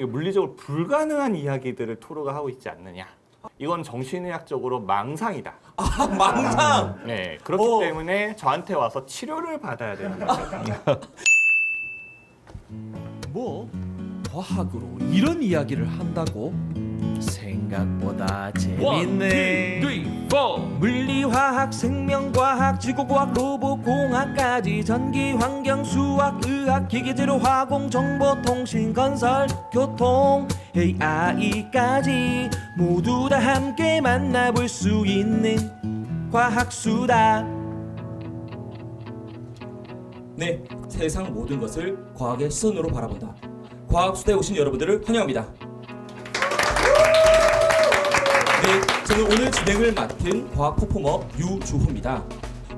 이게 물리적으로 불가능한 이야기들을 토르가 하고 있지 않느냐. 이건 정신의학적으로 망상이다. 아, 망상. 네, 그렇기 때문에 저한테 와서 치료를 받아야 되는 거죠. 뭐 과학으로 이런 이야기를 한다고? 생각보다 재밌네. 1, 2, 3, 4. 물리화학, 생명과학, 지구과학, 로봇공학까지 전기, 환경, 수학, 의학, 기계재료, 화공, 정보통신, 건설, 교통, AI까지 모두 다 함께 만나볼 수 있는 과학수다. 네, 세상 모든 것을 과학의 시선으로 바라본다. 과학수다에 오신 여러분들을 환영합니다. 네, 저는 오늘 진행을 맡은 과학 퍼포머 유주호입니다.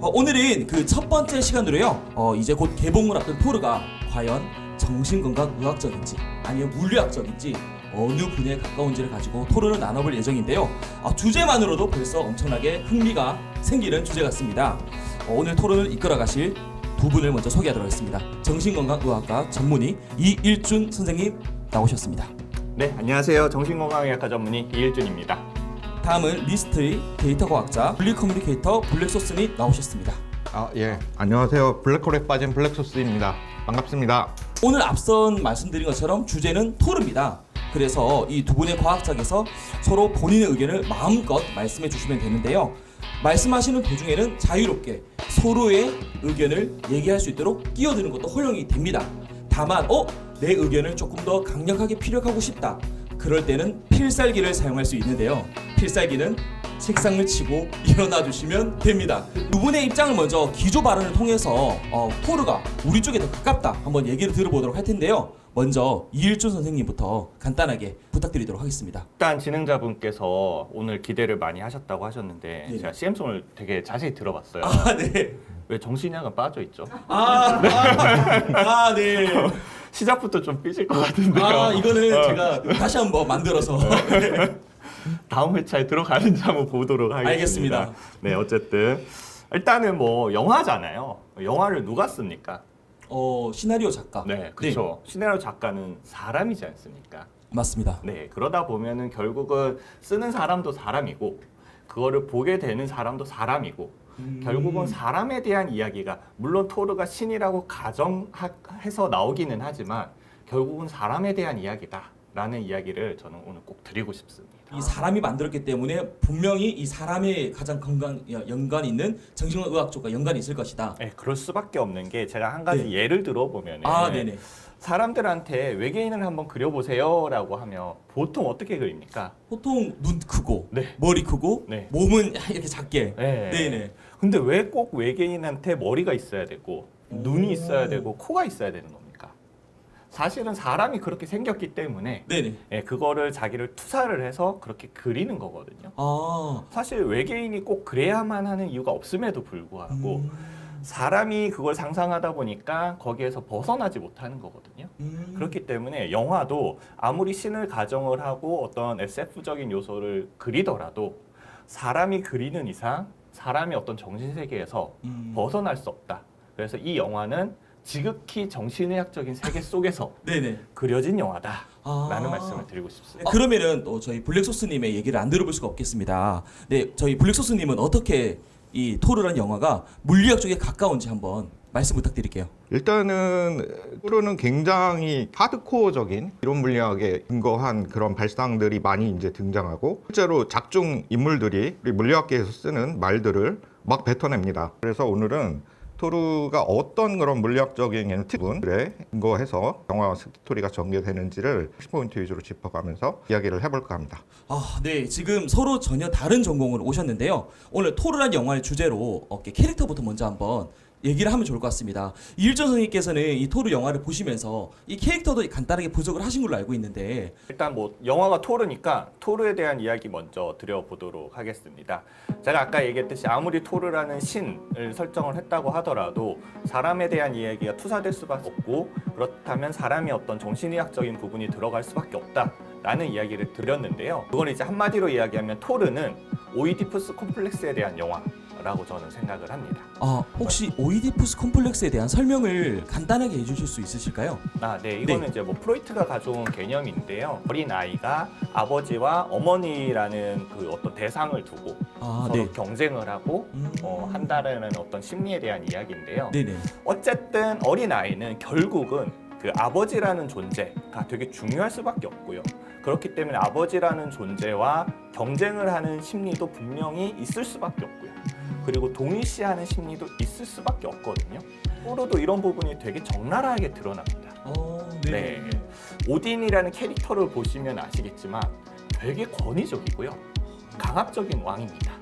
오늘은 그 첫 번째 시간으로요. 이제 곧 개봉을 앞둔 토르가 과연 정신건강의학적인지 아니면 물리학적인지 어느 분야에 가까운지를 가지고 토론을 나눠볼 예정인데요. 주제만으로도 벌써 엄청나게 흥미가 생기는 주제 같습니다. 오늘 토론을 이끌어가실 두 분을 먼저 소개하도록 하겠습니다. 정신건강의학과 전문의 이일준 선생님 나오셨습니다. 네, 안녕하세요. 정신건강의학과 전문의 이일준입니다. 다음은 미스터리 데이터 과학자 분리 커뮤니케이터 블랙소스님 나오셨습니다. 예. 안녕하세요. 블랙홀에 빠진 블랙소스입니다. 반갑습니다. 오늘 앞선 말씀드린 것처럼 주제는 토르입니다. 그래서 이 두 분의 과학자께서 서로 본인의 의견을 마음껏 말씀해 주시면 되는데요. 말씀하시는 도중에는 자유롭게 서로의 의견을 얘기할 수 있도록 끼어드는 것도 허용이 됩니다. 다만 내 의견을 조금 더 강력하게 피력하고 싶다. 그럴 때는 필살기를 사용할 수 있는데요. 필살기는 책상을 치고 일어나 주시면 됩니다. 두 분의 입장을 먼저 기조 발언을 통해서 토르가 우리 쪽에 더 가깝다 한번 얘기를 들어보도록 할 텐데요. 먼저 이일준 선생님부터 간단하게 부탁드리도록 하겠습니다. 일단 진행자분께서 오늘 기대를 많이 하셨다고 하셨는데 네. 제가 CM송을 되게 자세히 들어봤어요. 네. 왜 정신의학은 빠져있죠? 네. 시작부터 좀 삐질 것 같은데요. 이거는 제가 다시 한번 만들어서. 다음 회차에 들어가는지 한번 보도록 하겠습니다. 알겠습니다. 네, 어쨌든 일단은 뭐 영화잖아요. 영화를 누가 씁니까? 시나리오 작가. 네, 그렇죠. 시나리오 작가는 사람이지 않습니까? 맞습니다. 네, 그러다 보면은 결국은 쓰는 사람도 사람이고 그거를 보게 되는 사람도 사람이고 결국은 사람에 대한 이야기가 물론 토르가 신이라고 가정해서 나오기는 하지만 결국은 사람에 대한 이야기다라는 이야기를 저는 오늘 꼭 드리고 싶습니다. 이 사람이 만들었기 때문에 분명히 이 사람의 가장 연관이 있는 정신의학 쪽과 연관이 있을 것이다. 네, 그럴 수밖에 없는 게 제가 한 가지 네. 예를 들어보면 네네. 사람들한테 외계인을 한번 그려보세요라고 하면 보통 어떻게 그립니까? 보통 눈 크고 네. 머리 크고 네. 몸은 이렇게 작게. 네. 네네. 근데 왜 꼭 외계인한테 머리가 있어야 되고 눈이 있어야 되고 코가 있어야 되는 겁니까? 사실은 사람이 그렇게 생겼기 때문에 네네. 예, 그거를 자기를 투사를 해서 그렇게 그리는 거거든요. 사실 외계인이 꼭 그래야만 하는 이유가 없음에도 불구하고 사람이 그걸 상상하다 보니까 거기에서 벗어나지 못하는 거거든요. 그렇기 때문에 영화도 아무리 신을 가정을 하고 어떤 SF적인 요소를 그리더라도 사람이 그리는 이상 사람의 어떤 정신세계에서 벗어날 수 없다. 그래서 이 영화는 지극히 정신의학적인 세계 속에서 네네. 그려진 영화다라는 말씀을 드리고 싶습니다. 그러면은 또 저희 블랙소스님의 얘기를 안 들어볼 수가 없겠습니다. 네, 저희 블랙소스님은 어떻게 이 토르라는 영화가 물리학 쪽에 가까운지 한번 말씀 부탁드릴게요. 일단은 토르는 굉장히 하드코어적인 이론 물리학에 근거한 그런 발상들이 많이 이제 등장하고 실제로 작중 인물들이 우리 물리학계에서 쓰는 말들을 막 뱉어냅니다. 그래서 오늘은 토르가 어떤 그런 물리학적인 특분들에 근거해서 영화 스토리가 전개되는지를 포인트 위주로 짚어가면서 이야기를 해볼까 합니다. 네, 지금 서로 전혀 다른 전공을 오셨는데요. 오늘 토르란 영화의 주제로 캐릭터부터 먼저 한번 얘기를 하면 좋을 것 같습니다. 이일전 선생님께서는 이 토르 영화를 보시면서 이 캐릭터도 간단하게 분석을 하신 걸로 알고 있는데 일단 뭐 영화가 토르니까 토르에 대한 이야기 먼저 드려보도록 하겠습니다. 제가 아까 얘기했듯이 아무리 토르라는 신을 설정을 했다고 하더라도 사람에 대한 이야기가 투사될 수밖에 없고 그렇다면 사람이 어떤 정신의학적인 부분이 들어갈 수밖에 없다라는 이야기를 드렸는데요. 그걸 이제 한마디로 이야기하면 토르는 오이디푸스 콤플렉스에 대한 영화 거라고 저는 생각을 합니다. 혹시 오이디푸스 콤플렉스에 대한 설명을 간단하게 해주실 수 있으실까요? 네, 이거는 이제 뭐 프로이트가 가져온 개념인데요. 어린 아이가 아버지와 어머니라는 그 어떤 대상을 두고 서로 경쟁을 하고 한다라는 어떤 심리에 대한 이야기인데요. 네네. 어쨌든 어린 아이는 결국은 그 아버지라는 존재가 되게 중요할 수밖에 없고요. 그렇기 때문에 아버지라는 존재와 경쟁을 하는 심리도 분명히 있을 수밖에 없고요. 그리고 동일시하는 심리도 있을 수밖에 없거든요. 토르도 이런 부분이 되게 적나라하게 드러납니다. 네. 오딘이라는 캐릭터를 보시면 아시겠지만 되게 권위적이고요. 강압적인 왕입니다.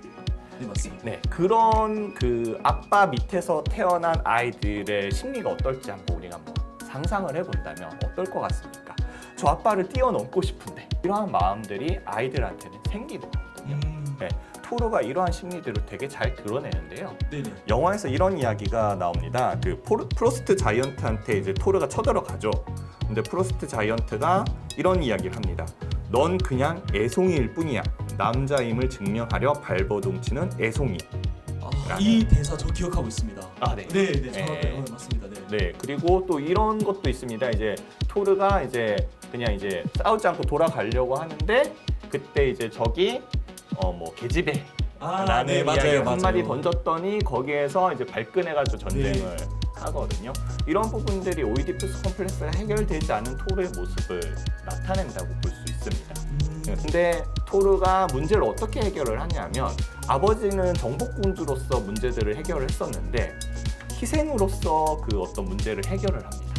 네, 맞습니다. 네, 그런 그 아빠 밑에서 태어난 아이들의 심리가 어떨지 한번 우리가 한번 상상을 해본다면 어떨 것 같습니까? 저 아빠를 뛰어넘고 싶은데 이러한 마음들이 아이들한테는 생기는 거거든요. 네, 토르가 이러한 심리들을 되게 잘 드러내는데요. 네네. 영화에서 이런 이야기가 나옵니다. 그 프로스트 자이언트한테 이제 토르가 쳐들어가죠. 근데 프로스트 자이언트가 이런 이야기를 합니다. 넌 그냥 애송이일 뿐이야. 남자임을 증명하려 발버둥치는 애송이. 이 대사 저 기억하고 있습니다. 네. 네, 정확해요. 맞습니다. 네, 그리고 또 이런 것도 있습니다. 이제 토르가 이제 그냥 이제 싸우지 않고 돌아가려고 하는데 그때 이제 적이 뭐 계집애 라는 이야기 한마디 던졌더니 거기에서 이제 발끈해가지고 전쟁을 하거든요. 이런 부분들이 오이디푸스 콤플렉스가 해결되지 않은 토르의 모습을 나타낸다고 볼 수 있습니다. 근데 토르가 문제를 어떻게 해결을 하냐면 아버지는 정복공주로서 문제들을 해결을 했었는데 희생으로서 그 어떤 문제를 해결을 합니다.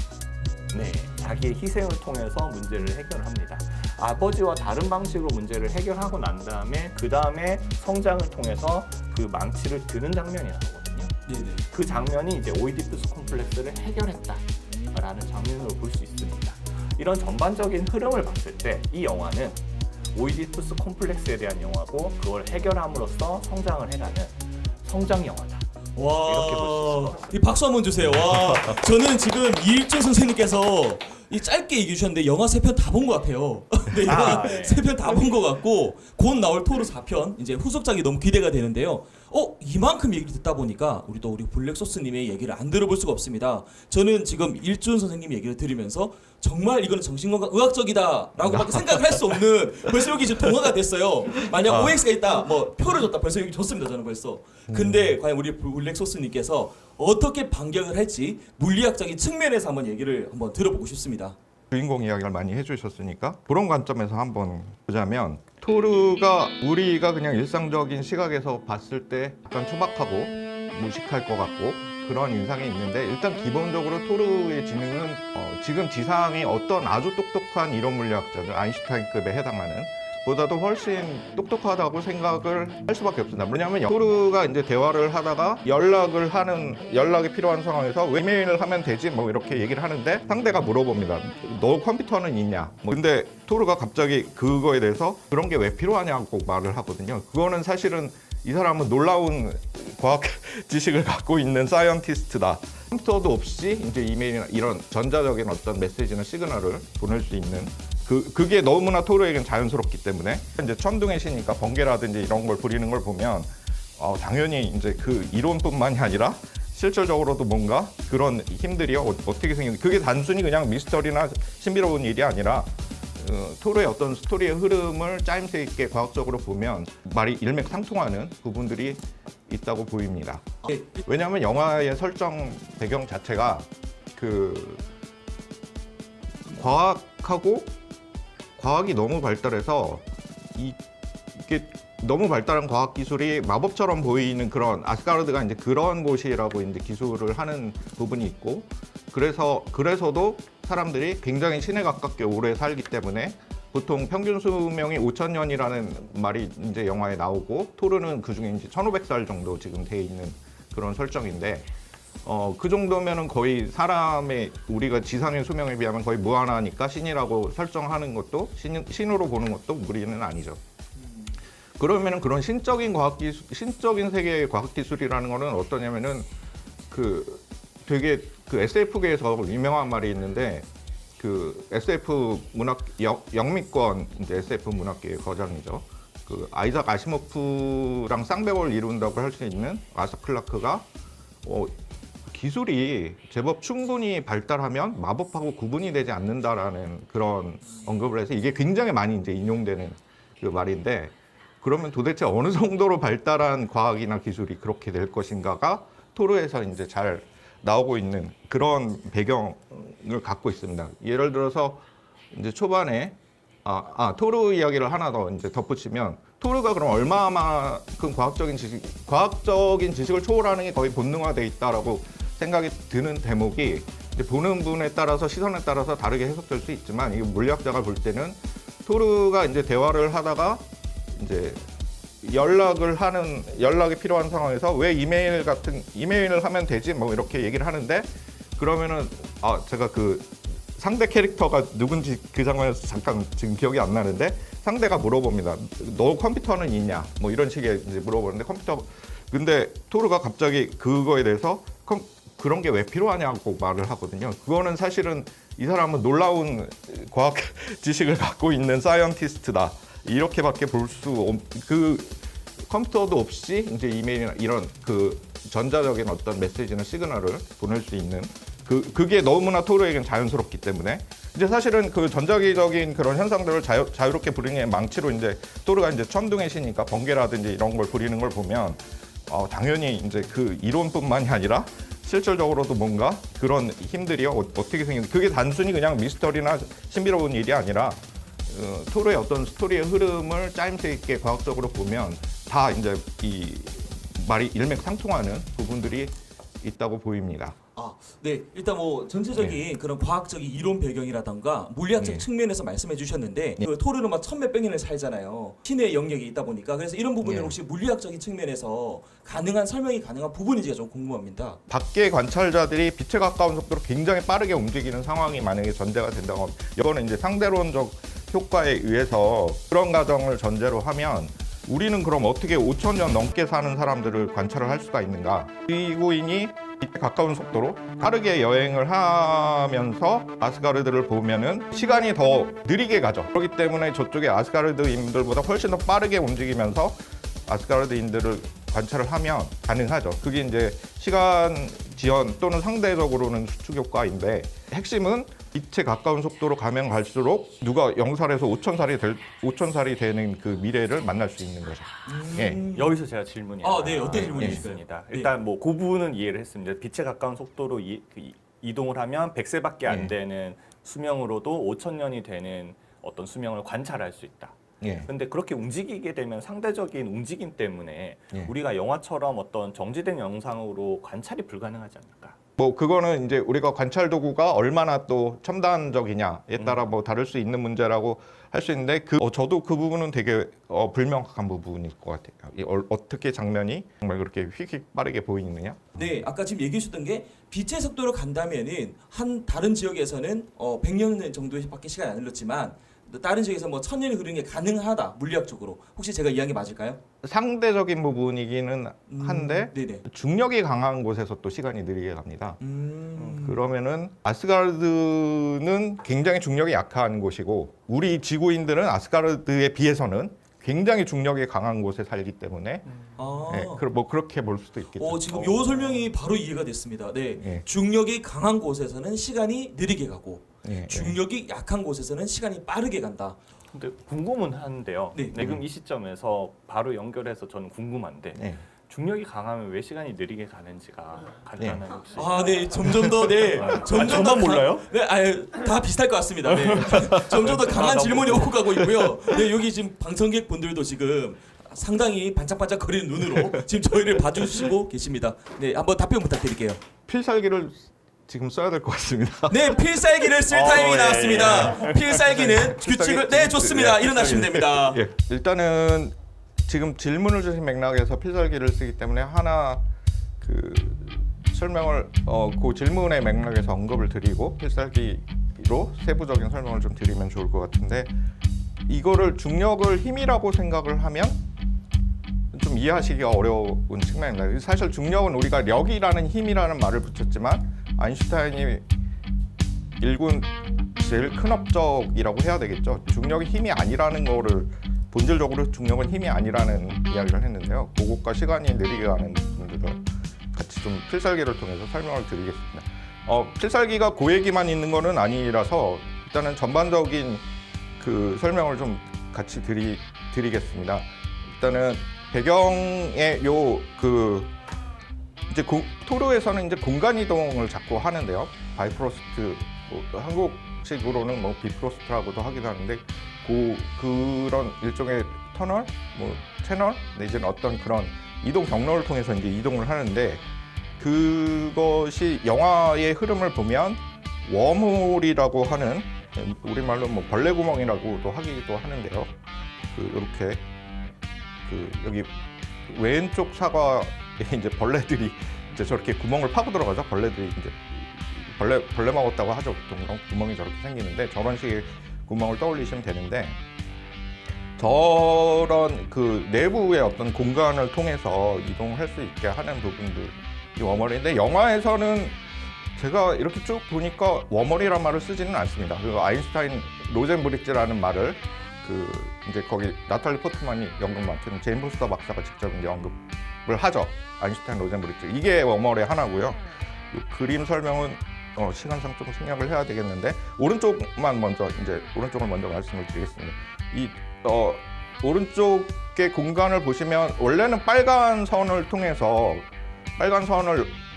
네, 자기의 희생을 통해서 문제를 해결을 합니다. 아버지와 다른 방식으로 문제를 해결하고 난 다음에 그 다음에 성장을 통해서 그 망치를 드는 장면이 나오거든요. 네네. 그 장면이 이제 오이디푸스 콤플렉스를 해결했다라는 장면으로 볼 수 있습니다. 이런 전반적인 흐름을 봤을 때 이 영화는 오이디푸스 콤플렉스에 대한 영화고 그걸 해결함으로써 성장을 해가는 성장 영화다. 와, 이렇게 볼 수 있을 것 같습니다. 이 박수 한번 주세요. 와, 저는 지금 이일준 선생님께서 이 짧게 얘기해 주셨는데 영화 3편 다 본 것 같아요. 네, 영화 네. 3편 다 본 것 같고 곧 나올 토르 4편 이제 후속작이 너무 기대가 되는데요. 이만큼 얘기를 듣다 보니까 우리 블랙소스님의 얘기를 안 들어볼 수가 없습니다. 저는 지금 일준 선생님 얘기를 들으면서 정말 이거는 정신건강 의학적이다라고밖에 생각할 수 없는 벌써 여기 지금 동화가 됐어요. 만약 OX가 있다, 뭐 표를 줬다 벌써 여기 줬습니다. 저는 벌써. 근데 과연 우리 블랙소스님께서 어떻게 반격을 할지 물리학적인 측면에서 한번 얘기를 한번 들어보고 싶습니다. 주인공 이야기를 많이 해주셨으니까 그런 관점에서 한번 보자면 토르가 우리가 그냥 일상적인 시각에서 봤을 때 약간 투박하고 무식할 것 같고 그런 인상이 있는데 일단 기본적으로 토르의 지능은 지금 지상의 어떤 아주 똑똑한 이론 물리학자들 아인슈타인급에 해당하는 보다도 훨씬 똑똑하다고 생각을 할 수밖에 없습니다. 왜냐하면 토르가 이제 대화를 하다가 연락이 필요한 상황에서 이메일을 하면 되지 뭐 이렇게 얘기를 하는데 상대가 물어봅니다. 너 컴퓨터는 있냐? 근데 토르가 갑자기 그거에 대해서 그런 게 왜 필요하냐고 말을 하거든요. 그거는 사실은 이 사람은 놀라운 과학 지식을 갖고 있는 사이언티스트다. 컴퓨터도 없이 이제 이메일이나 이런 전자적인 어떤 메시지나 시그널을 보낼 수 있는 그게 너무나 토르에겐 자연스럽기 때문에 이제 천둥의 신이니까 번개라든지 이런 걸 부리는 걸 보면 당연히 이제 그 이론뿐만이 아니라 실질적으로도 뭔가 그런 힘들이 어떻게 생긴 그게 단순히 그냥 미스터리나 신비로운 일이 아니라 토르의 어떤 스토리의 흐름을 짜임새 있게 과학적으로 보면 말이 일맥상통하는 부분들이 있다고 보입니다. 왜냐하면 영화의 설정 배경 자체가 그 과학이 너무 발달해서 이게 너무 발달한 과학 기술이 마법처럼 보이는 그런 아스가르드가 이제 그런 곳이라고 이제 기술을 하는 부분이 있고 그래서도 사람들이 굉장히 신에 가깝게 오래 살기 때문에 보통 평균 수명이 5,000년이라는 말이 이제 영화에 나오고 토르는 그중에 이제 1,500살 정도 지금 돼 있는 그런 설정인데 그 정도면은 거의 사람의 우리가 지상의 수명에 비하면 거의 무한하니까 신이라고 설정하는 것도 신으로 보는 것도 무리는 아니죠. 그러면은 그런 신적인 세계의 과학기술이라는 거는 어떠냐면은 되게 SF계에서 유명한 말이 있는데 SF 문학 영미권 이제 SF 문학계의 거장이죠. 그 아이작 아시모프랑 쌍벽을 이룬다고 할 수 있는 아서 클라크가 기술이 제법 충분히 발달하면 마법하고 구분이 되지 않는다라는 그런 언급을 해서 이게 굉장히 많이 이제 인용되는 그 말인데, 그러면 도대체 어느 정도로 발달한 과학이나 기술이 그렇게 될 것인가가 토르에서 이제 잘 나오고 있는 그런 배경을 갖고 있습니다. 예를 들어서 이제 초반에 토르 이야기를 하나 더 이제 덧붙이면, 토르가 그럼 얼마만큼 과학적인 지식을 초월하는 게 거의 본능화돼 있다라고 생각이 드는 대목이, 이제 보는 분에 따라서 시선에 따라서 다르게 해석될 수 있지만, 이게 물리학자가 볼 때는 토르가 이제 대화를 하다가 이제 연락이 필요한 상황에서 왜 이메일을 하면 되지 뭐 이렇게 얘기를 하는데, 그러면은 제가 그 상대 캐릭터가 누군지 그 장면에서 잠깐 지금 기억이 안 나는데, 상대가 물어봅니다. 너 컴퓨터는 있냐? 뭐 이런 식의 이제 물어보는데, 근데 토르가 갑자기 그거에 대해서 그런 게 왜 필요하냐고 말을 하거든요. 그거는 사실은 이 사람은 놀라운 과학 지식을 갖고 있는 사이언티스트다, 이렇게밖에 볼 수 그 컴퓨터도 없이 이제 이메일이나 이런 그 전자적인 어떤 메시지나 시그널을 보낼 수 있는 그게 너무나 토르에겐 자연스럽기 때문에, 이제 사실은 그 전자기적인 그런 현상들을 자유롭게 부리는 망치로 이제 토르가 이제 천둥의 신이니까 번개라든지 이런 걸 부리는 걸 보면 당연히 이제 그 이론뿐만이 아니라 실질적으로도 뭔가 그런 힘들이 어떻게 생기는, 그게 단순히 그냥 미스터리나 신비로운 일이 아니라 토르의 어떤 스토리의 흐름을 짜임새 있게 과학적으로 보면 다 이제 이 말이 일맥상통하는 부분들이 있다고 보입니다. 네. 일단 뭐 전체적인 그런 과학적인 이론 배경이라던가 물리학적 측면에서 말씀해 주셨는데, 그 토르는 막 천몇백 년을 살잖아요. 신의 영역이 있다 보니까. 그래서 이런 부분을 혹시 물리학적인 측면에서 설명이 가능한 부분인지가 좀 궁금합니다. 밖의 관찰자들이 빛에 가까운 속도로 굉장히 빠르게 움직이는 상황이 만약에 전제가 된다고 하면, 이거는 이제 상대론적 효과에 의해서 그런 가정을 전제로 하면, 우리는 그럼 어떻게 5,000년 넘게 사는 사람들을 관찰을 할 수가 있는가? 지구인이 빛에 가까운 속도로 빠르게 여행을 하면서 아스가르드를 보면은 시간이 더 느리게 가죠. 그렇기 때문에 저쪽에 아스가르드인들보다 훨씬 더 빠르게 움직이면서 아스가르드인들을 관찰을 하면 가능하죠. 그게 이제 시간 지연 또는 상대적으로는 수축 효과인데, 핵심은 빛에 가까운 속도로 가면 갈수록 누가 0살에서 5,000살이 되는 그 미래를 만날 수 있는 거죠. 예. 여기서 제가 질문이 네. 어떤 질문이실까요? 있습니다. 일단 뭐 그 부분은 이해를 했습니다. 빛에 가까운 속도로 이동을 하면 100세밖에 안 되는 수명으로도 5,000년이 되는 어떤 수명을 관찰할 수 있다. 근데 그렇게 움직이게 되면 상대적인 움직임 때문에 우리가 영화처럼 어떤 정지된 영상으로 관찰이 불가능하지 않을까? 뭐 그거는 이제 우리가 관찰 도구가 얼마나 또 첨단적이냐에 따라 뭐 다를 수 있는 문제라고 할 수 있는데, 저도 그 부분은 되게 불명확한 부분일 것 같아요. 어떻게 장면이 정말 그렇게 휙휙 빠르게 보이느냐? 네, 아까 지금 얘기해 주셨던 게 빛의 속도로 간다면은 다른 지역에서는 100년 정도밖에 시간이 안 흘렀지만, 다른 지역에서 뭐 1000년이 흐르는 게 가능하다, 물리학적으로. 혹시 제가 이해한 게 맞을까요? 상대적인 부분이기는 한데 네네. 중력이 강한 곳에서 또 시간이 느리게 갑니다. 그러면은 아스가르드는 굉장히 중력이 약한 곳이고, 우리 지구인들은 아스가르드에 비해서는 굉장히 중력이 강한 곳에 살기 때문에 뭐 그렇게 볼 수도 있겠죠. 지금 요 설명이 바로 이해가 됐습니다. 네, 중력이 강한 곳에서는 시간이 느리게 가고, 중력이 약한 곳에서는 시간이 빠르게 간다. 근데 궁금은 한데요. 네. 지금 이 시점에서 바로 연결해서 저는 궁금한데, 중력이 강하면 왜 시간이 느리게 가는지가 간단한 혹시? 네, 점점 더 점점 더 몰라요? 네, 다 비슷할 것 같습니다. 네, 점점 더 강한 질문이 오고 가고 있고요. 네, 여기 지금 방청객 분들도 지금 상당히 반짝반짝 거리는 눈으로 지금 저희를 봐주시고 계십니다. 네, 한번 답변 부탁드릴게요. 필살기를 지금 써야 될 것 같습니다. 네, 필살기를 쓸 타이밍이 나왔습니다. 필살기는 규칙을 좋습니다. 일어나시면 됩니다. 일단은 지금 질문을 주신 맥락에서 필살기를 쓰기 때문에 하나 그 설명을 그 질문의 맥락에서 언급을 드리고 필살기로 세부적인 설명을 좀 드리면 좋을 것 같은데, 이거를 중력을 힘이라고 생각을 하면 좀 이해하시기가 어려운 측면입니다. 사실 중력은 우리가 력이라는 힘이라는 말을 붙였지만, 아인슈타인이 일군 제일 큰 업적이라고 해야 되겠죠. 중력이 힘이 아니라는 거를 본질적으로 중력은 힘이 아니라는 이야기를 했는데요. 그것과 시간이 느리게 가는 부분들을 같이 좀 필살기를 통해서 설명을 드리겠습니다. 필살기가 그 얘기만 있는 거는 아니라서 일단은 전반적인 그 설명을 좀 같이 드리겠습니다. 일단은 배경에 이제 토르에서는 이제 공간 이동을 자꾸 하는데요. 바이프로스트, 한국식으로는 뭐 비프로스트라고도 하기도 하는데 그런 일종의 터널, 뭐 채널 내지는 어떤 그런 이동 경로를 통해서 이제 이동을 하는데 그것이 영화의 흐름을 보면 웜홀이라고 하는 우리말로 뭐 벌레 구멍이라고도 하기도 하는데요. 이렇게 여기 왼쪽 사과에 이제 벌레들이 이제 저렇게 구멍을 파고 들어가죠. 벌레들이 이제 벌레 먹었다고 하죠. 보통 구멍이 저렇게 생기는데 저런 식의 구멍을 떠올리시면 되는데 저런 그 내부의 어떤 공간을 통해서 이동할 수 있게 하는 부분들이 웜홀인데 영화에서는 제가 이렇게 쭉 보니까 웜홀이란 말을 쓰지는 않습니다. 그리고 아인슈타인 로젠브리지라는 말을 이제 거기 나탈리 포트만이 연극 맡은 제인 포스터 박사가 직접 이제 언급을 하죠. 아인슈타인 로젠브리지 이게 웜홀의 하나고요. 그림 설명은 시간상 좀 생략을 해야 되겠는데 오른쪽을 먼저 말씀을 드리겠습니다. 오른쪽의 공간을 보시면 원래는 빨간 선을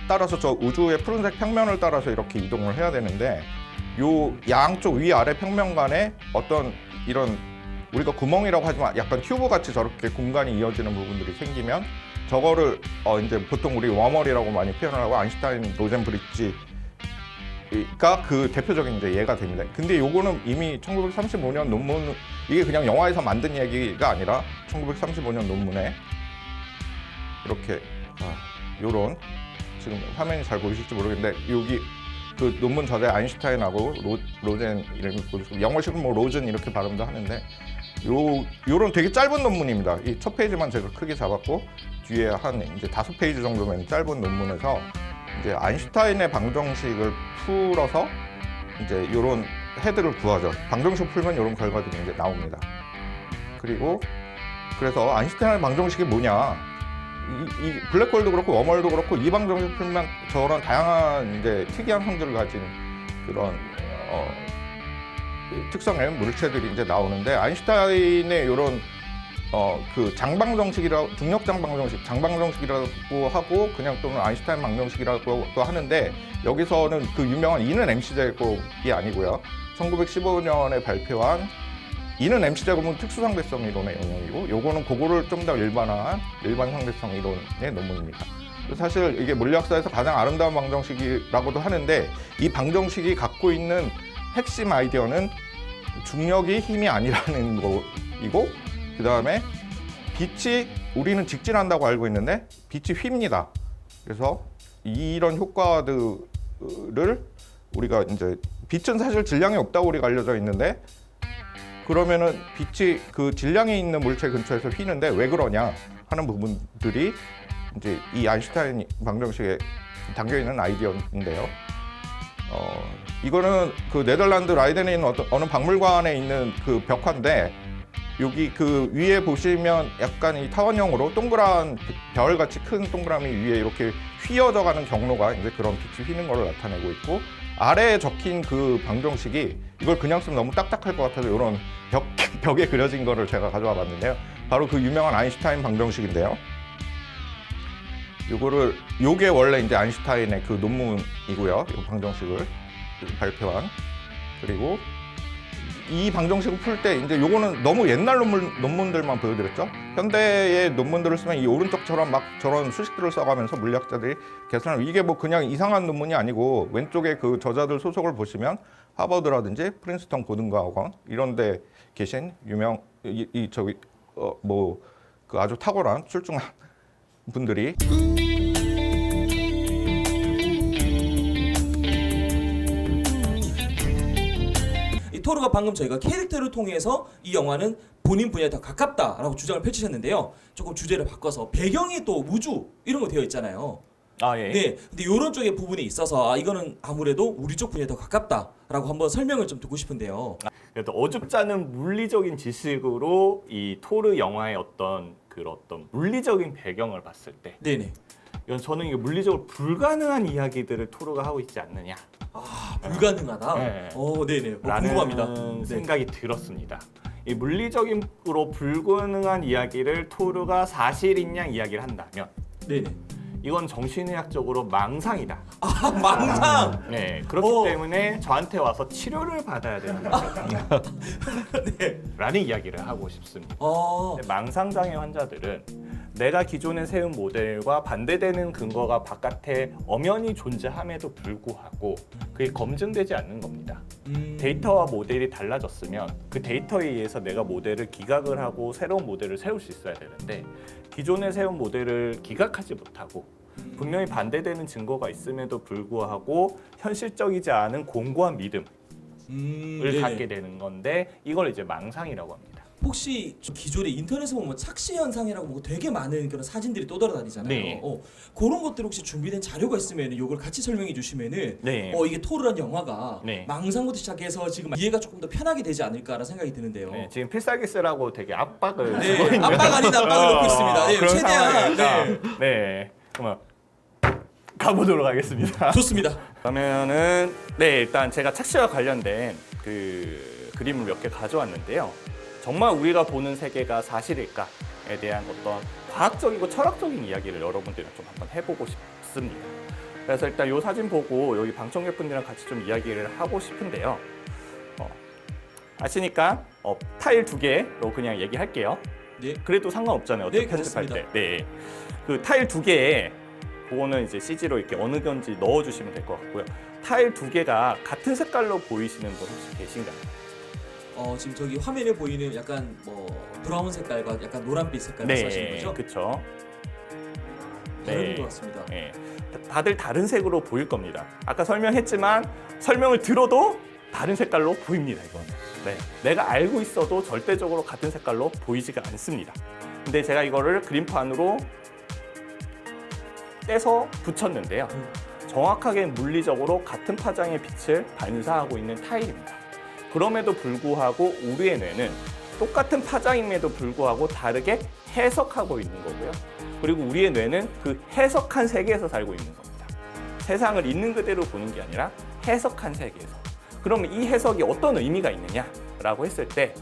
따라서 저 우주의 푸른색 평면을 따라서 이렇게 이동을 해야 되는데 요 양쪽 위아래 평면 간에 어떤 이런 우리가 구멍이라고 하지만 약간 튜브 같이 저렇게 공간이 이어지는 부분들이 생기면 저거를 이제 보통 우리 웜홀이라고 많이 표현을 하고 아인슈타인 로젠브리지가 그 대표적인 이제 예가 됩니다. 근데 요거는 이미 1935년 논문 이게 그냥 영화에서 만든 얘기가 아니라 1935년 논문에 이렇게 요런 지금 화면이 잘 보이실지 모르겠는데 여기 그 논문 저자 아인슈타인하고 로젠 이름이 영어식으로 뭐 로즌 이렇게 발음도 하는데 요런 되게 짧은 논문입니다. 이 첫 페이지만 제가 크게 잡았고 뒤에 한 이제 5페이지 정도면 짧은 논문에서 이제 아인슈타인의 방정식을 풀어서 이제 요런 헤드를 구하죠. 방정식 풀면 요런 결과들이 이제 나옵니다. 그래서 아인슈타인의 방정식이 뭐냐? 이 블랙홀도 그렇고 웜홀도 그렇고 이 방정식 풀면 저런 다양한 이제 특이한 성질을 가진 그런 특성의 물체들이 이제 나오는데 아인슈타인의 이런 그 장방정식이라고 장방정식이라고 하고 그냥 또는 아인슈타인 방정식이라고도 하는데 여기서는 그 유명한 E는 mc제곱이 아니고요. 1915년에 발표한 E는 mc제곱은 특수상대성 이론의 영역이고 요거는 그거를 좀 더 일반 상대성 이론의 논문입니다. 사실 이게 물리학사에서 가장 아름다운 방정식이라고도 하는데 이 방정식이 갖고 있는 핵심 아이디어는 중력이 힘이 아니라는 거이고 그 다음에 빛이 우리는 직진한다고 알고 있는데 빛이 휩니다. 그래서 이런 효과들을 우리가 이제 빛은 사실 질량이 없다고 우리가 알려져 있는데 그러면은 빛이 그 질량이 있는 물체 근처에서 휘는데 왜 그러냐 하는 부분들이 이제 이 아인슈타인 방정식에 담겨 있는 아이디어인데요. 이거는 그 네덜란드 라이덴에 있는 어느 박물관에 있는 그 벽화인데 여기 그 위에 보시면 약간 이 타원형으로 동그란 별같이 큰 동그라미 위에 이렇게 휘어져 가는 경로가 이제 그런 빛이 휘는 걸 나타내고 있고 아래에 적힌 그 방정식이 이걸 그냥 쓰면 너무 딱딱할 것 같아서 이런 벽에 그려진 거를 제가 가져와 봤는데요. 바로 그 유명한 아인슈타인 방정식인데요. 요게 원래 이제 아인슈타인의 그 논문이고요. 이 방정식을 발표한. 그리고 이 방정식을 풀 때 이제 요거는 너무 옛날 논문들만 보여드렸죠. 현대의 논문들을 쓰면 이 오른쪽처럼 막 저런 수식들을 써가면서 물리학자들이 계산을 이게 뭐 그냥 이상한 논문이 아니고 왼쪽에 그 저자들 소속을 보시면 하버드라든지 프린스턴 고등과학원 이런데 계신 유명 그 아주 탁월한 출중한 분들이 토르가 방금 저희가 캐릭터를 통해서 이 영화는 본인 분야에 더 가깝다라고 주장을 펼치셨는데요. 조금 주제를 바꿔서 배경이 또 우주 이런 거 되어 있잖아요. 아 예. 네, 근데 이런 쪽의 부분에 있어서 이거는 아무래도 우리 쪽 분야에 더 가깝다라고 한번 설명을 좀 듣고 싶은데요. 그래서 어줍지 않은 물리적인 지식으로 이 토르 영화의 어떤 물리적인 배경을 봤을 때 네네. 이건 저는 이게 물리적으로 불가능한 이야기들을 토르가 하고 있지 않느냐 아 불가능하다. 네. 네네. 라는 궁금합니다. 생각이 들었습니다. 이 물리적으로 불가능한 이야기를 토르가 사실인 양 이야기를 한다면 네네. 이건 정신의학적으로 망상이다. 아 망상. 네, 그렇기 때문에 저한테 와서 치료를 받아야 되는 거다. 네. 라는 이야기를 하고 싶습니다. 어. 망상장애 환자들은 내가 기존에 세운 모델과 반대되는 근거가 바깥에 엄연히 존재함에도 불구하고 그게 검증되지 않는 겁니다. 데이터와 모델이 달라졌으면 그 데이터에 의해서 내가 모델을 기각을 하고 새로운 모델을 세울 수 있어야 되는데 기존에 세운 모델을 기각하지 못하고 분명히 반대되는 증거가 있음에도 불구하고 현실적이지 않은 공고한 믿음을 네네. 갖게 되는 건데 이걸 이제 망상이라고 합니다. 혹시 기존에 인터넷에 보면 착시 현상이라고 뭐 되게 많은 그런 사진들이 떠돌아다니잖아요. 네. 그런 것들 혹시 준비된 자료가 있으면 이걸 같이 설명해 주시면은 네. 이게 토르란 영화가 네. 망상부터 시작해서 지금 이해가 조금 더 편하게 되지 않을까라는 생각이 드는데요. 네, 지금 필살기스라고 되게 압박을 네, 주고 있는 압박 아닌 압박을 넣고 있습니다. 네, 그런 최대한 상황이니까. 네. 네, 그러면 가보도록 하겠습니다. 좋습니다. 그러면은 네, 일단 제가 착시와 관련된 그 그림을 몇 개 가져왔는데요. 정말 우리가 보는 세계가 사실일까에 대한 어떤 과학적이고 철학적인 이야기를 여러분들이랑 좀 한번 해보고 싶습니다. 그래서 일단 이 사진 보고 여기 방청객분들이랑 같이 좀 이야기를 하고 싶은데요. 아시니까 타일 2개로 그냥 얘기할게요. 네. 그래도 상관없잖아요. 어떻게 네, 편집할 때. 괜찮습니다. 네. 그 타일 2개에 그거는 이제 CG로 이렇게 어느 건지 넣어주시면 될 것 같고요. 타일 2개가 같은 색깔로 보이시는 분 혹시 계신가요? 지금 저기 화면에 보이는 약간 뭐 브라운 색깔과 약간 노란빛 색깔 말씀하시는 거죠? 그렇죠. 다른 것 같습니다. 네. 다들 다른 색으로 보일 겁니다. 아까 설명했지만 설명을 들어도 다른 색깔로 보입니다. 이거는. 네. 내가 알고 있어도 절대적으로 같은 색깔로 보이지가 않습니다. 근데 제가 이거를 그림판으로 떼서 붙였는데요. 정확하게 물리적으로 같은 파장의 빛을 반사하고 있는 타일입니다. 그럼에도 불구하고 우리의 뇌는 똑같은 파장임에도 불구하고 다르게 해석하고 있는 거고요. 그리고 우리의 뇌는 그 해석한 세계에서 살고 있는 겁니다. 세상을 있는 그대로 보는 게 아니라 해석한 세계에서. 그러면 이 해석이 어떤 의미가 있느냐라고 했을 때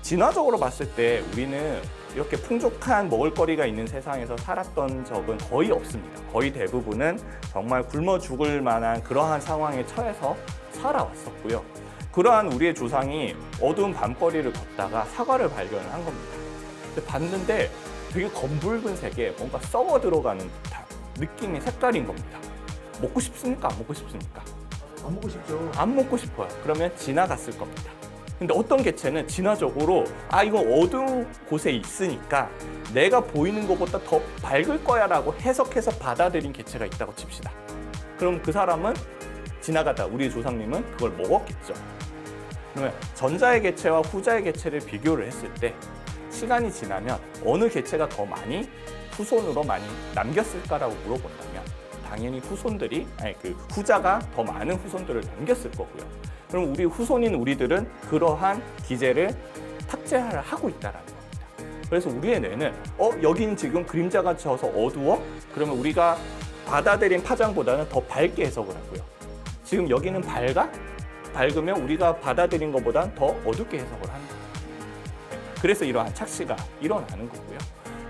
진화적으로 봤을 때 우리는 이렇게 풍족한 먹을거리가 있는 세상에서 살았던 적은 거의 없습니다. 거의 대부분은 정말 굶어 죽을 만한 그러한 상황에 처해서 살아왔었고요. 그러한 우리의 조상이 어두운 밤거리를 걷다가 사과를 발견을 한 겁니다. 근데 봤는데 되게 검붉은 색에 뭔가 썩어 들어가는 듯한 느낌의 색깔인 겁니다. 먹고 싶습니까? 안 먹고 싶습니까? 안 먹고 싶죠. 안 먹고 싶어요. 그러면 지나갔을 겁니다. 근데 어떤 개체는 진화적으로 이거 어두운 곳에 있으니까 내가 보이는 것보다 더 밝을 거야 라고 해석해서 받아들인 개체가 있다고 칩시다. 그럼 그 사람은 지나가다 우리 조상님은 그걸 먹었겠죠. 그러면 전자의 개체와 후자의 개체를 비교를 했을 때 시간이 지나면 어느 개체가 더 많이 후손으로 많이 남겼을까라고 물어본다면 당연히 후자가 더 많은 후손들을 남겼을 거고요. 그럼 우리 후손인 우리들은 그러한 기제를 탑재를 하고 있다라는 겁니다. 그래서 우리의 뇌는 여긴 지금 그림자가 져서 어두워? 그러면 우리가 받아들인 파장보다는 더 밝게 해석을 하고요. 지금 여기는 밝으면 우리가 받아들인 것보다는 더 어둡게 해석을 하는 거예요. 그래서 이러한 착시가 일어나는 거고요.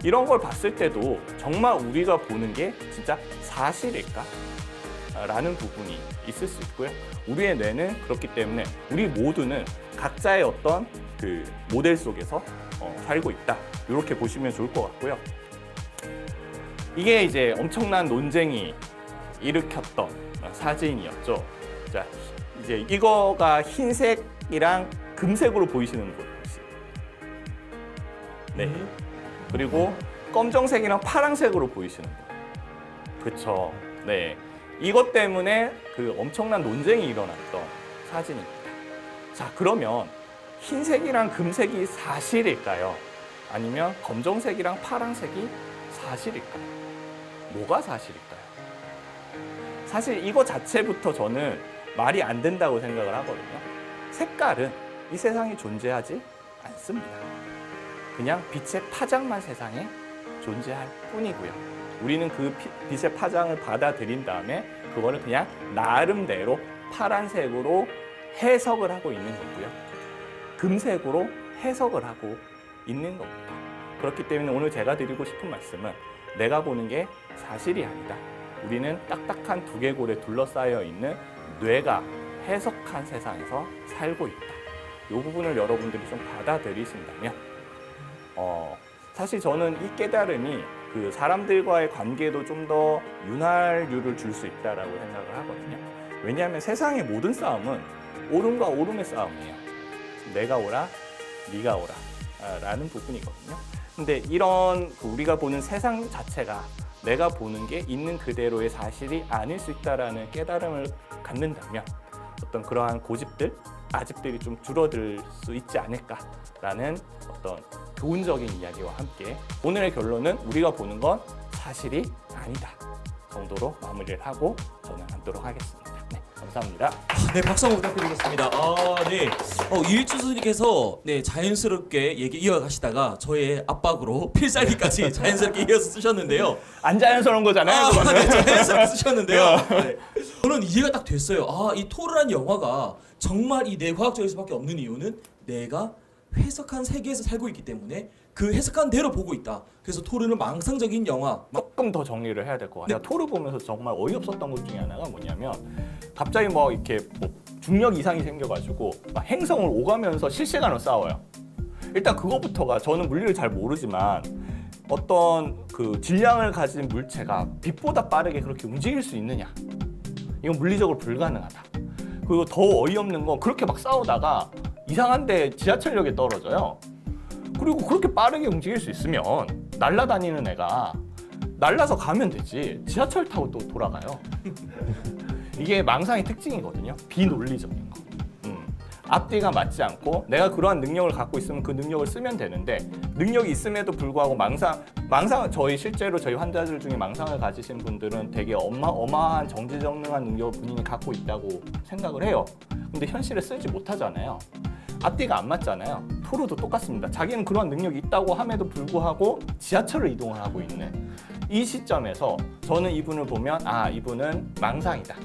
이런 걸 봤을 때도 정말 우리가 보는 게 진짜 사실일까? 라는 부분이 있을 수 있고요. 우리의 뇌는 그렇기 때문에 우리 모두는 각자의 어떤 그 모델 속에서 살고 있다. 이렇게 보시면 좋을 것 같고요. 이게 이제 엄청난 논쟁이 일으켰던 사진이었죠. 자, 이제 이거가 흰색이랑 금색으로 보이시는 분 혹시? 네. 그리고 검정색이랑 파란색으로 보이시는 분. 그렇죠. 네. 이것 때문에 그 엄청난 논쟁이 일어났던 사진입니다. 자, 그러면 흰색이랑 금색이 사실일까요? 아니면 검정색이랑 파란색이 사실일까요? 뭐가 사실일까요? 사실 이거 자체부터 저는 말이 안 된다고 생각을 하거든요. 색깔은 이 세상이 존재하지 않습니다. 그냥 빛의 파장만 세상에 존재할 뿐이고요. 우리는 그 빛의 파장을 받아들인 다음에 그거를 그냥 나름대로 파란색으로 해석을 하고 있는 거고요. 금색으로 해석을 하고 있는 겁니다. 그렇기 때문에 오늘 제가 드리고 싶은 말씀은 내가 보는 게 사실이 아니다. 우리는 딱딱한 두개골에 둘러싸여 있는 뇌가 해석한 세상에서 살고 있다. 이 부분을 여러분들이 좀 받아들이신다면 사실 저는 이 깨달음이 그 사람들과의 관계에도 좀 더 윤활유를 줄 수 있다라고 생각을 하거든요. 왜냐하면 세상의 모든 싸움은 옳음과 옳음의 싸움이에요. 내가 오라, 네가 오라 라는 부분이거든요. 근데 이런 우리가 보는 세상 자체가 내가 보는 게 있는 그대로의 사실이 아닐 수 있다라는 깨달음을 갖는다면 어떤 그러한 고집들, 아집들이 좀 줄어들 수 있지 않을까라는 어떤 교훈적인 이야기와 함께 오늘의 결론은 우리가 보는 건 사실이 아니다 정도로 마무리를 하고 저는 앉도록 하겠습니다. 네, 감사합니다. 네, 박수 한번 부탁드리겠습니다. 네. 이일주 선생님께서 네, 자연스럽게 얘기 이어가시다가 저의 압박으로 필살기까지 자연스럽게 이어서 쓰셨는데요. 안 자연스러운 거잖아요. 네, 자연스럽게 쓰셨는데요. 네. 저는 이해가 딱 됐어요. 이 토르란 영화가 정말 이 뇌과학적일 수밖에 없는 이유는 내가 해석한 세계에서 살고 있기 때문에 그 해석한 대로 보고 있다. 그래서 토르는 망상적인 영화. 조금 더 정리를 해야 될 것 같아요. 토르 보면서 정말 어이없었던 것 중에 하나가 뭐냐면 갑자기 뭐 이렇게 뭐 중력 이상이 생겨가지고 막 행성을 오가면서 실시간으로 싸워요. 일단 그거부터가 저는 물리를 잘 모르지만 어떤 그 질량을 가진 물체가 빛보다 빠르게 그렇게 움직일 수 있느냐? 이건 물리적으로 불가능하다. 그리고 더 어이없는 건 그렇게 막 싸우다가 이상한데 지하철역에 떨어져요. 그리고 그렇게 빠르게 움직일 수 있으면 날아다니는 애가 날라서 가면 되지 지하철 타고 또 돌아가요. 이게 망상의 특징이거든요. 비논리적인 거. 앞뒤가 맞지 않고 내가 그러한 능력을 갖고 있으면 그 능력을 쓰면 되는데 능력이 있음에도 불구하고 망상 저희 실제로 저희 환자들 중에 망상을 가지신 분들은 되게 어마어마한 정지정능한 능력을 본인이 갖고 있다고 생각을 해요. 근데 현실에 쓰지 못하잖아요. 앞뒤가 안 맞잖아요. 토르도 똑같습니다. 자기는 그러한 능력이 있다고 함에도 불구하고 지하철을 이동을 하고 있는 이 시점에서 저는 이분을 보면 이분은 망상이다.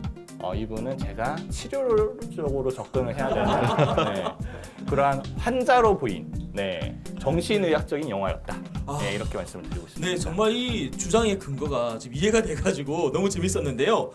이분은 제가 치료적으로 접근을 해야 되는 그러한 환자로 보인 정신의학적인 영화였다. 이렇게 말씀을 드리고 싶습니다. 네, 정말 이 주장의 근거가 지금 이해가 돼가지고 너무 재밌었는데요.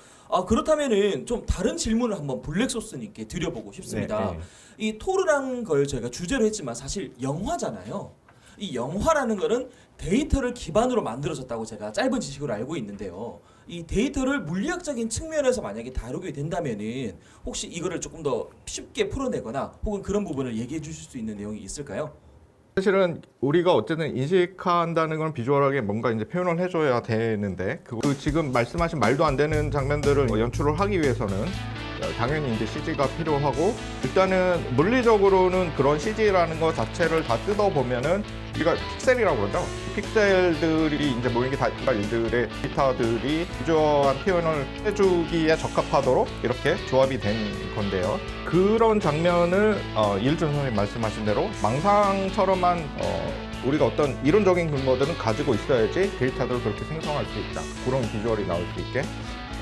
그렇다면은 좀 다른 질문을 한번 블랙소스님께 드려보고 싶습니다. 이 토르라는 걸 저희가 주제로 했지만 사실 영화잖아요. 이 영화라는 거는 데이터를 기반으로 만들어졌다고 제가 짧은 지식으로 알고 있는데요. 이 데이터를 물리학적인 측면에서 만약에 다루게 된다면은 혹시 이거를 조금 더 쉽게 풀어내거나 혹은 그런 부분을 얘기해 주실 수 있는 내용이 있을까요? 사실은 우리가 어쨌든 인식한다는 건 비주얼하게 뭔가 이제 표현을 해줘야 되는데 그 지금 말씀하신 말도 안 되는 장면들을 연출을 하기 위해서는 당연히 이제 CG가 필요하고 일단은 물리적으로는 그런 CG라는 것 자체를 다 뜯어보면은 우리가 픽셀이라고 그러죠. 픽셀들이 이제 모인 게 다 이들의 데이터들이 비주얼한 표현을 해주기에 적합하도록 이렇게 조합이 된 건데요. 그런 장면을 이일준 선생님 말씀하신 대로 망상처럼만 우리가 어떤 이론적인 근거들은 가지고 있어야지 데이터들을 그렇게 생성할 수 있다. 그런 비주얼이 나올 수 있게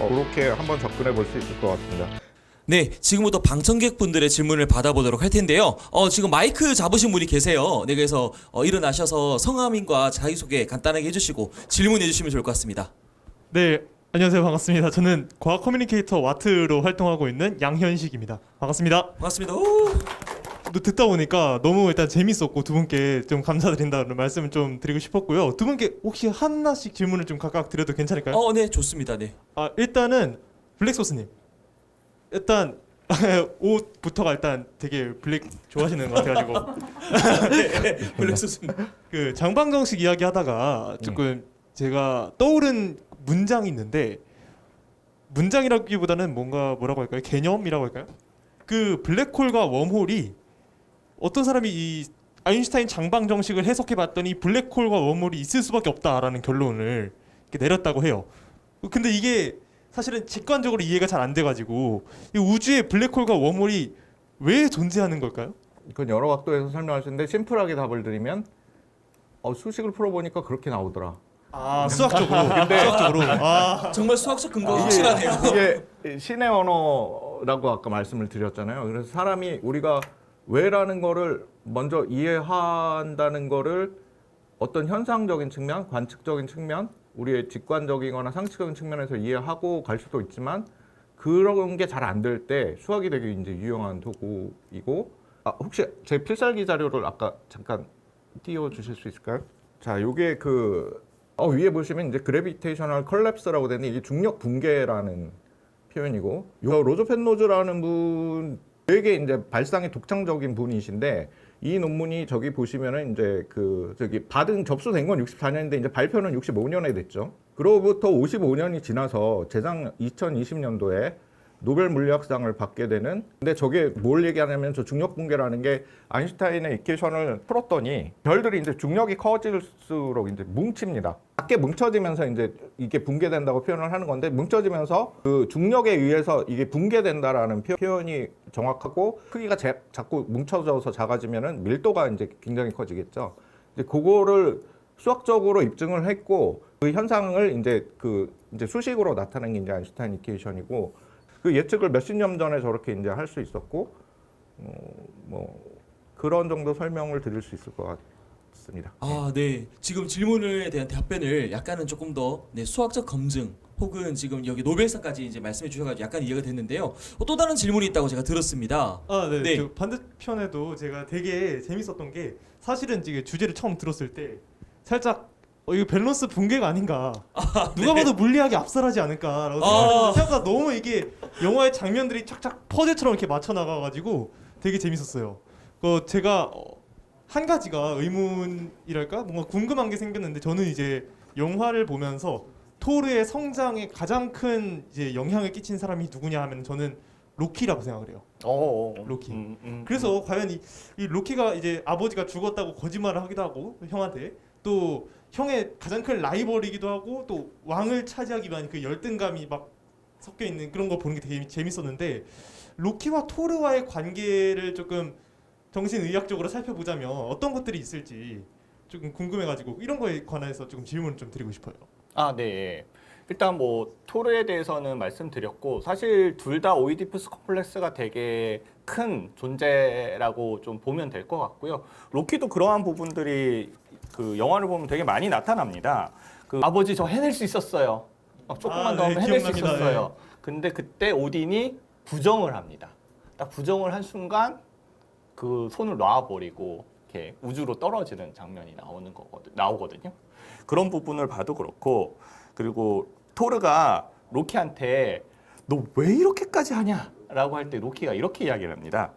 그렇게 한번 접근해 볼 수 있을 것 같습니다. 네, 지금부터 방청객분들의 질문을 받아보도록 할 텐데요. 지금 마이크 잡으신 분이 계세요. 네, 그래서 일어나셔서 성함과 자기소개 간단하게 해주시고 질문해 주시면 좋을 것 같습니다. 네, 안녕하세요. 반갑습니다. 저는 과학 커뮤니케이터 와트로 활동하고 있는 양현식입니다. 반갑습니다. 반갑습니다. 듣다 보니까 너무 일단 재밌었고 두 분께 좀 감사드린다는 말씀을 좀 드리고 싶었고요. 두 분께 혹시 하나씩 질문을 좀 각각 드려도 괜찮을까요? 네, 좋습니다. 네. 일단은 블랙소스님. 일단 옷부터가 일단 되게 블랙 좋아하시는 것 같아가지고 네, 블랙소스. 그 장방정식 이야기하다가 조금 제가 떠오른 문장이 있는데 문장이라기보다는 뭐라고 할까요? 개념이라고 할까요? 그 블랙홀과 웜홀이 어떤 사람이 이 아인슈타인 장방정식을 해석해봤더니 블랙홀과 웜홀이 있을 수밖에 없다라는 결론을 이렇게 내렸다고 해요. 근데 이게 사실은 직관적으로 이해가 잘 안 돼가지고 이 우주에 블랙홀과 웜홀이 왜 존재하는 걸까요? 그건 여러 각도에서 설명할 수 있는데 심플하게 답을 드리면 수식을 풀어보니까 그렇게 나오더라. 아 수학적으로. 근데 수학적으로. 아 정말 수학적 근거 확실하네요. 이게 신의 언어라고 아까 말씀을 드렸잖아요. 그래서 사람이 우리가 왜라는 거를 먼저 이해한다는 거를 어떤 현상적인 측면, 관측적인 측면, 우리의 직관적이거나 상식적인 측면에서 이해하고 갈 수도 있지만 그런 게 잘 안 될 때 수학이 되게 이제 유용한 도구이고 혹시 제 필살기 자료를 아까 잠깐 띄워주실 수 있을까요? 자, 요게 위에 보시면 이제 그래비테이셔널 컬랩스라고 되는 이게 중력 붕괴라는 표현이고 로저 펜노즈라는 분 되게 이제 발상이 독창적인 분이신데 이 논문이 저기 보시면은 이제 받은 접수된 건 64년인데 이제 발표는 65년에 됐죠. 그로부터 55년이 지나서 재작 2020년도에 노벨 물리학상을 받게 되는 근데 저게 뭘 얘기하냐면 저 중력 붕괴라는 게 아인슈타인의 이퀘이션을 풀었더니 별들이 이제 중력이 커질수록 이제 뭉칩니다. 작게 뭉쳐지면서 이제 이게 붕괴된다고 표현을 하는 건데 뭉쳐지면서 그 중력에 의해서 이게 붕괴된다라는 표현이 정확하고 크기가 자꾸 뭉쳐져서 작아지면은 밀도가 이제 굉장히 커지겠죠. 이제 그거를 수학적으로 입증을 했고 그 현상을 이제 수식으로 나타낸 게 이제 아인슈타인 이퀘이션이고 그 예측을 몇십 년 전에 저렇게 이제 할 수 있었고 그런 정도 설명을 드릴 수 있을 것 같습니다. 네. 지금 질문에 대한 답변을 약간은 조금 더 수학적 검증 혹은 지금 여기 노벨상까지 이제 말씀해 주셔가지고 약간 이해가 됐는데요. 또 다른 질문이 있다고 제가 들었습니다. 네. 네. 저 반대편에도 제가 되게 재밌었던 게 사실은 이게 주제를 처음 들었을 때 살짝 이거 밸런스 붕괴가 아닌가. 누가 봐도 물리학이 압살하지 않을까라고 생각했는데 생각보다 너무 이게 영화의 장면들이 착착 퍼즐처럼 이렇게 맞춰 나가가지고 되게 재밌었어요. 제가 한 가지가 의문이랄까 뭔가 궁금한 게 생겼는데 저는 이제 영화를 보면서 토르의 성장에 가장 큰 이제 영향을 끼친 사람이 누구냐 하면 저는 로키라고 생각을 해요. 로키. 그래서 과연 이 로키가 이제 아버지가 죽었다고 거짓말을 하기도 하고 형한테 또 형의 가장 큰 라이벌이기도 하고 또 왕을 차지하기 위한 그 열등감이 막 섞여 있는 그런 거 보는 게 되게 재밌었는데 로키와 토르와의 관계를 조금 정신의학적으로 살펴보자면 어떤 것들이 있을지 조금 궁금해가지고 이런 거에 관해서 조금 질문을 좀 드리고 싶어요. 네. 일단 토르에 대해서는 말씀드렸고 사실 둘 다 오이디푸스 컴플렉스가 되게 큰 존재라고 좀 보면 될 것 같고요. 로키도 그러한 부분들이 그 영화를 보면 되게 많이 나타납니다. 아버지 저 해낼 수 있었어요. 조금만 더 하면 해낼 수 있었어요. 근데 그때 오딘이 부정을 합니다. 딱 부정을 한 순간 그 손을 놔버리고 이렇게 우주로 떨어지는 장면이 나오거든요. 그런 부분을 봐도 그렇고 그리고 토르가 로키한테 너 왜 이렇게까지 하냐라고 할 때 로키가 이렇게 이야기를 합니다.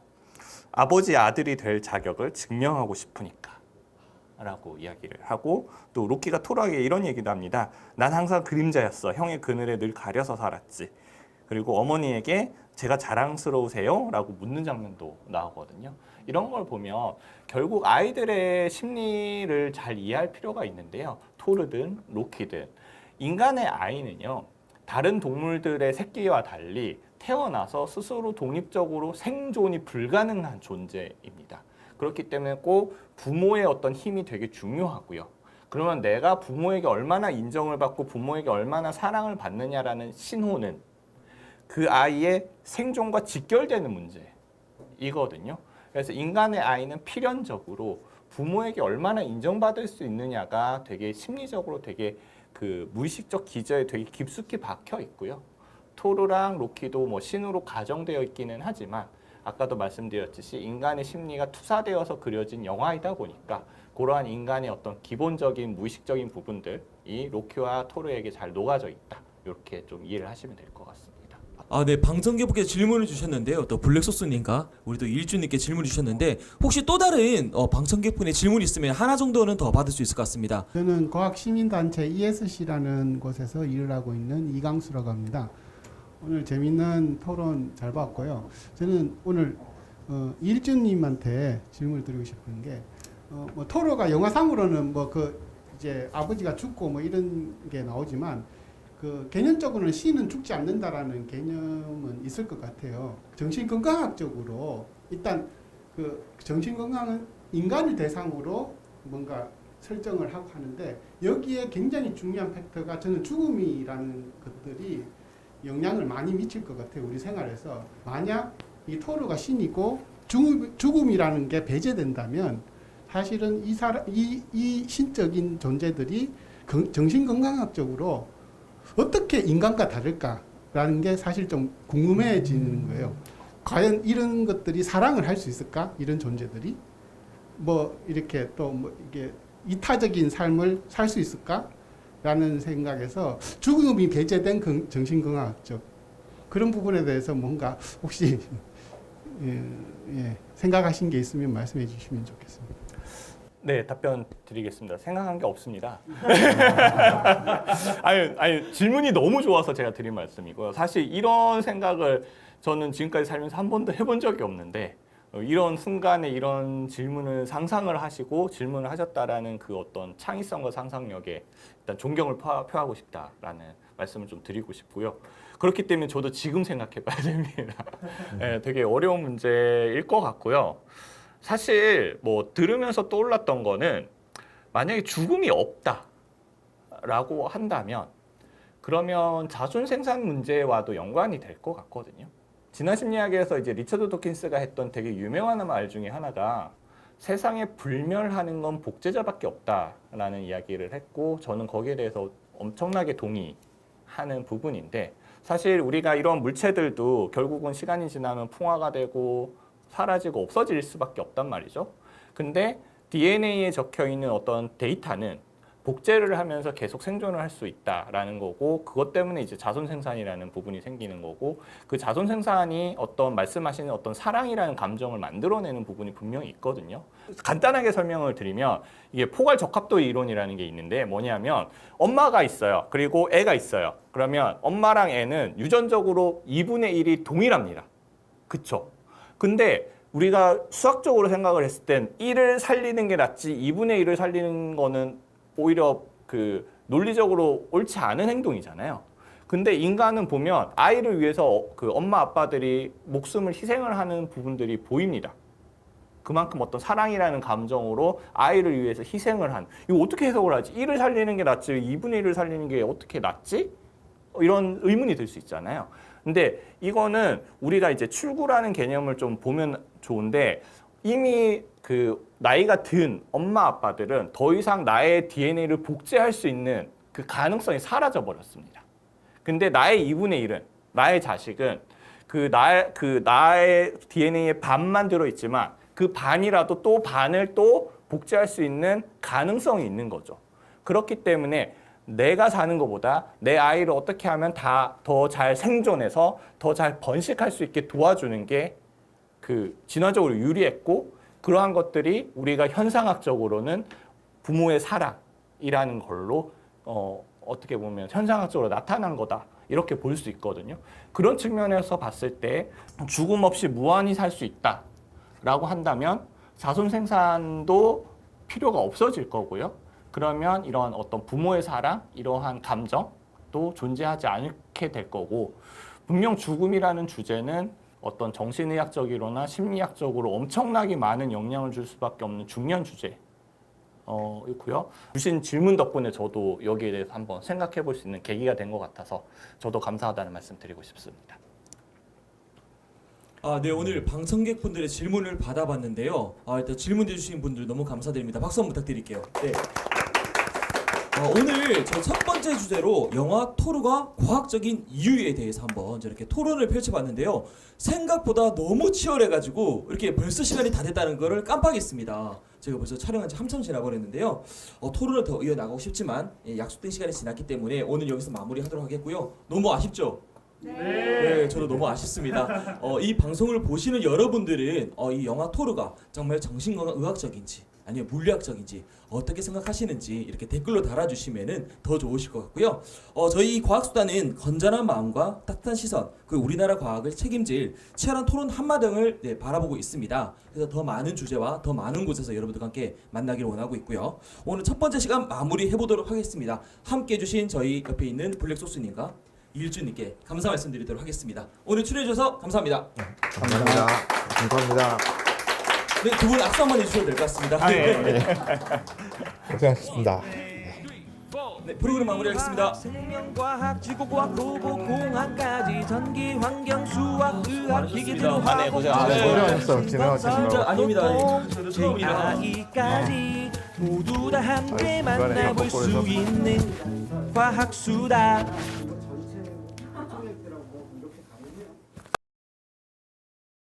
아버지 아들이 될 자격을 증명하고 싶으니까 라고 이야기를 하고 또 로키가 토르에게 이런 얘기도 합니다. 난 항상 그림자였어. 형의 그늘에 늘 가려서 살았지. 그리고 어머니에게 제가 자랑스러우세요? 라고 묻는 장면도 나오거든요. 이런 걸 보면 결국 아이들의 심리를 잘 이해할 필요가 있는데요. 토르든 로키든 인간의 아이는요. 다른 동물들의 새끼와 달리 태어나서 스스로 독립적으로 생존이 불가능한 존재입니다. 그렇기 때문에 꼭 부모의 어떤 힘이 되게 중요하고요. 그러면 내가 부모에게 얼마나 인정을 받고 부모에게 얼마나 사랑을 받느냐라는 신호는 그 아이의 생존과 직결되는 문제이거든요. 그래서 인간의 아이는 필연적으로 부모에게 얼마나 인정받을 수 있느냐가 되게 심리적으로 되게 그 무의식적 기저에 되게 깊숙이 박혀 있고요. 토르랑 로키도 신으로 가정되어 있기는 하지만 아까도 말씀드렸듯이 인간의 심리가 투사되어서 그려진 영화이다 보니까 그러한 인간의 어떤 기본적인 무의식적인 부분들이 로키와 토르에게 잘 녹아져 있다. 이렇게 좀 이해를 하시면 될 것 같습니다. 네, 방청객분께서 질문을 주셨는데요. 또 블랙소스님과 우리 또 일주님께 질문을 주셨는데 혹시 또 다른 방청객분의 질문이 있으면 하나 정도는 더 받을 수 있을 것 같습니다. 저는 과학시민단체 ESC라는 곳에서 일을 하고 있는 이강수라고 합니다. 오늘 재밌는 토론 잘 봤고요. 저는 오늘 일주님한테 질문을 드리고 싶은 게 토르가 영화상으로는 이제 아버지가 죽고 이런 게 나오지만 그 개념적으로는 시는 죽지 않는다라는 개념은 있을 것 같아요. 정신건강학적으로 일단 그 정신 건강은 인간을 대상으로 뭔가 설정을 하고 하는데 여기에 굉장히 중요한 팩터가 저는 죽음이라는 것들이 영향을 많이 미칠 것 같아요. 우리 생활에서 만약 이 토르가 신이고 죽음이라는 게 배제된다면 사실은 이 신적인 존재들이 정신건강학적으로 어떻게 인간과 다를까라는 게 사실 좀 궁금해지는 거예요. 과연 이런 것들이 사랑을 할 수 있을까? 이런 존재들이 뭐 이렇게 또 뭐 이게 이타적인 삶을 살 수 있을까? 라는 생각에서 죽음이 배제된 정신건강학적 그런 부분에 대해서 뭔가 혹시 생각하신 게 있으면 말씀해 주시면 좋겠습니다. 네, 답변 드리겠습니다. 생각한 게 없습니다. 아니, 질문이 너무 좋아서 제가 드린 말씀이고요. 사실 이런 생각을 저는 지금까지 살면서 한 번도 해본 적이 없는데 이런 순간에 이런 질문을 상상을 하시고 질문을 하셨다라는 그 어떤 창의성과 상상력에 일단 존경을 표하고 싶다라는 말씀을 좀 드리고 싶고요. 그렇기 때문에 저도 지금 생각해 봐야 됩니다. 네, 되게 어려운 문제일 것 같고요. 사실 뭐 들으면서 떠올랐던 거는 만약에 죽음이 없다라고 한다면 그러면 자손 생산 문제와도 연관이 될 것 같거든요. 지난 심리학에서 이제 리처드 도킨스가 했던 되게 유명한 말 중에 하나가 세상에 불멸하는 건 복제자밖에 없다라는 이야기를 했고 저는 거기에 대해서 엄청나게 동의하는 부분인데 사실 우리가 이런 물체들도 결국은 시간이 지나면 풍화가 되고 사라지고 없어질 수밖에 없단 말이죠. 근데 DNA에 적혀 있는 어떤 데이터는 복제를 하면서 계속 생존을 할 수 있다라는 거고 그것 때문에 이제 자손 생산이라는 부분이 생기는 거고 그 자손 생산이 어떤 말씀하시는 어떤 사랑이라는 감정을 만들어내는 부분이 분명히 있거든요. 간단하게 설명을 드리면 이게 포괄 적합도 이론이라는 게 있는데 뭐냐면 엄마가 있어요. 그리고 애가 있어요. 그러면 엄마랑 애는 유전적으로 2분의 1이 동일합니다. 그쵸? 근데 우리가 수학적으로 생각을 했을 땐 1을 살리는 게 낫지 2분의 1을 살리는 거는 오히려 그 논리적으로 옳지 않은 행동이잖아요. 근데 인간은 보면 아이를 위해서 그 엄마 아빠들이 목숨을 희생을 하는 부분들이 보입니다. 그만큼 어떤 사랑이라는 감정으로 아이를 위해서 희생을 한. 이거 어떻게 해석을 하지? 1을 살리는 게 낫지 2분의 1을 살리는 게 어떻게 낫지? 이런 의문이 들 수 있잖아요. 근데 이거는 우리가 이제 출구라는 개념을 좀 보면 좋은데 이미 그 나이가 든 엄마 아빠들은 더 이상 나의 DNA를 복제할 수 있는 그 가능성이 사라져 버렸습니다. 근데 나의 2분의 1은 나의 자식은 나의 DNA의 반만 들어 있지만 그 반이라도 또 반을 또 복제할 수 있는 가능성이 있는 거죠. 그렇기 때문에 내가 사는 것보다 내 아이를 어떻게 하면 더 잘 생존해서 더 잘 번식할 수 있게 도와주는 게 그 진화적으로 유리했고 그러한 것들이 우리가 현상학적으로는 부모의 사랑이라는 걸로 어떻게 보면 현상학적으로 나타난 거다 이렇게 볼 수 있거든요. 그런 측면에서 봤을 때 죽음 없이 무한히 살 수 있다라고 한다면 자손 생산도 필요가 없어질 거고요. 그러면 이런 어떤 부모의 사랑, 이러한 감정도 존재하지 않게 될 거고 분명 죽음이라는 주제는 어떤 정신의학적이거나 심리학적으로 엄청나게 많은 영향을 줄 수밖에 없는 중요한 주제 있고요. 주신 질문 덕분에 저도 여기에 대해서 한번 생각해 볼 수 있는 계기가 된 것 같아서 저도 감사하다는 말씀 드리고 싶습니다. 네, 오늘 방청객분들의 질문을 받아봤는데요. 일단 질문 해주신 분들 너무 감사드립니다. 박수 한번 부탁드릴게요. 네. 오늘 저 첫 번째 주제로 영화 토르가 과학적인 이유에 대해서 한번 저렇게 토론을 펼쳐봤는데요. 생각보다 너무 치열해가지고 이렇게 벌써 시간이 다 됐다는 거를 깜빡했습니다. 제가 벌써 촬영한 지 한참 지나버렸는데요. 토론을 더 이어나가고 싶지만 약속된 시간이 지났기 때문에 오늘 여기서 마무리하도록 하겠고요. 너무 아쉽죠? 네, 저도 너무 아쉽습니다. 이 방송을 보시는 여러분들은 이 영화 토르가 정말 정신건강의학적인지 아니면 물리학적인지 어떻게 생각하시는지 이렇게 댓글로 달아주시면은 더 좋으실 것 같고요. 저희 이 과학수단은 건전한 마음과 따뜻한 시선, 그리고 우리나라 과학을 책임질 치열한 토론 한마당을 바라보고 있습니다. 그래서 더 많은 주제와 더 많은 곳에서 여러분들과 함께 만나기를 원하고 있고요. 오늘 첫 번째 시간 마무리해보도록 하겠습니다. 함께 해주신 저희 옆에 있는 블랙소스님과 이일주님께 감사 말씀드리도록 하겠습니다. 오늘 출연해주셔서 감사합니다. 감사합니다. 감사합니다. 네, 두 분 악수 한번 해주셔도 될 것 같습니다. 아, 예, 예. 고생하셨습니다. 네, 프로그램 마무리하겠습니다. 생명과학, 지구과학, 로봇공학까지 전기, 환경, 수학, 의학, 기계제로 아, 네, 고생하셨습니다. 고생하셨어요. 진행하시느라고. 아닙니다. 저도 처음이라. AI까지 모두 다 함께 중간에 만나볼 거꾸로 해서. 수 있는 과학수다.